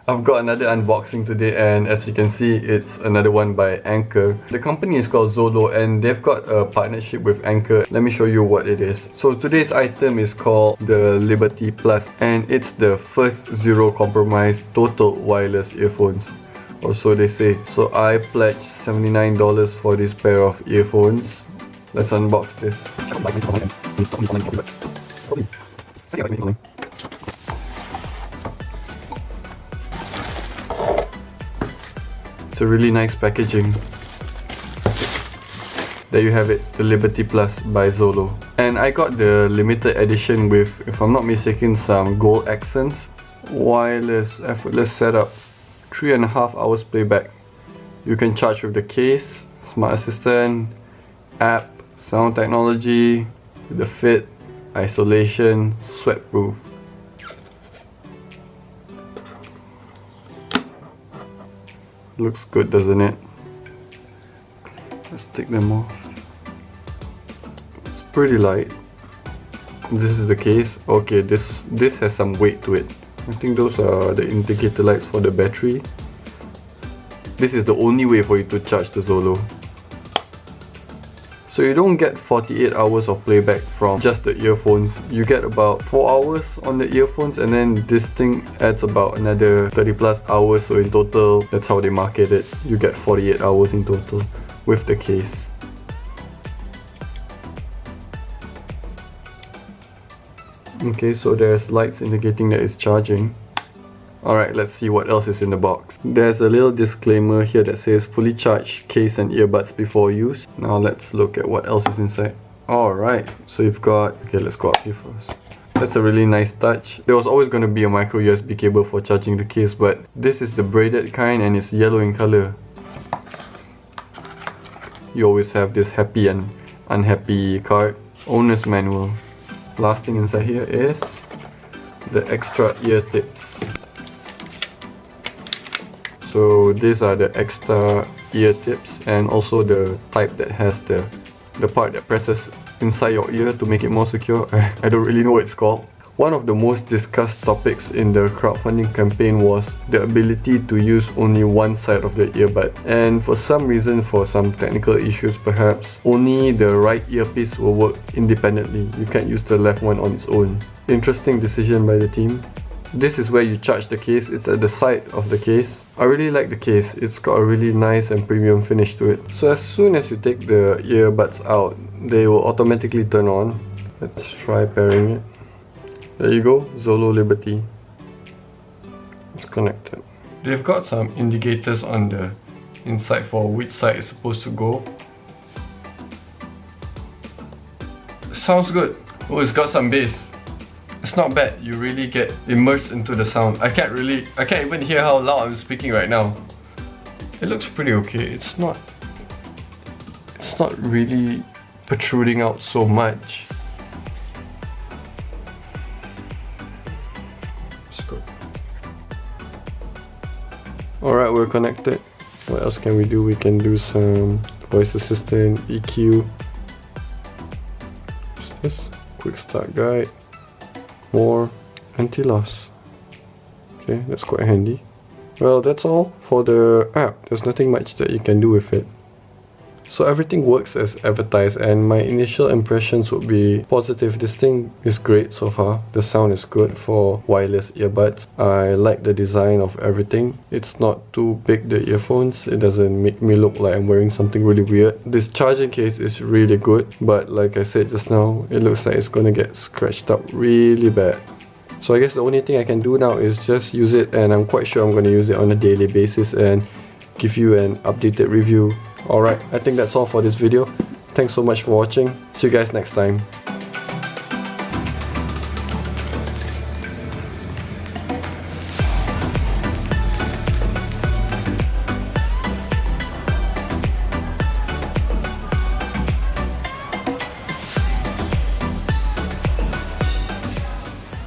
I've got another unboxing today, and as you can see, it's another one by Anchor. The company is called Zolo and they've got a partnership with Anchor. Let me show you what it is. So today's item is called the Liberty Plus, and it's the first zero compromise total wireless earphones, or so they say. So I pledged $79 for this pair of earphones. Let's unbox this. It's a really nice packaging. There you have it, the Liberty Plus by Zolo. And I got the limited edition with, if I'm not mistaken, some gold accents. Wireless, effortless setup, 3.5 hours playback. You can charge with the case, smart assistant, app, sound technology, the fit, isolation, sweat proof. Looks good, doesn't it? Let's take them off. It's pretty light. This is the case. Okay, this has some weight to it. I think those are the indicator lights for the battery. This is the only way for you to charge the Zolo. So you don't get 48 hours of playback from just the earphones. You get about 4 hours on the earphones, and then this thing adds about another 30 plus hours. So in total, that's how they market it. You get 48 hours in total with the case. Okay, so there's lights indicating that it's charging. Alright, let's see what else is in the box. There's a little disclaimer here that says fully charged case and earbuds before use. Now let's look at what else is inside. Alright, so you've got... Okay, let's go up here first. That's a really nice touch. There was always going to be a micro USB cable for charging the case, but this is the braided kind and it's yellow in color. You always have this happy and unhappy card. Owner's manual. Last thing inside here is the extra ear tips. So these are the extra ear tips, and also the type that has the part that presses inside your ear to make it more secure. I don't really know what it's called. One of the most discussed topics in the crowdfunding campaign was the ability to use only one side of the earbud, and for some reason, for some technical issues perhaps, only the right earpiece will work independently. You can't use the left one on its own. Interesting decision by the team. This is where you charge the case. It's at the side of the case. I really like the case. It's got a really nice and premium finish to it. So as soon as you take the earbuds out, they will automatically turn on. Let's try pairing it. There you go, Zolo Liberty. It's connected. They've got some indicators on the inside for which side it's supposed to go. Sounds good. Oh, it's got some bass. It's not bad. You really get immersed into the sound. I can't even hear how loud I'm speaking right now. It looks pretty okay. It's not really protruding out so much. It's good. Alright, we're connected. What else can we do? We can do some voice assistant, EQ. What's this? Quick start guide. More anti-loss. Okay, that's quite handy. Well, that's all for the app. There's nothing much that you can do with it. So everything works as advertised, and my initial impressions would be positive. This thing is great so far. The sound is good for wireless earbuds. I like the design of everything. It's not too big, the earphones. It doesn't make me look like I'm wearing something really weird. This charging case is really good, but like I said just now, it looks like it's gonna get scratched up really bad. So I guess the only thing I can do now is just use it, and I'm quite sure I'm gonna use it on a daily basis and give you an updated review. Alright, I think that's all for this video. Thanks so much for watching. See you guys next time.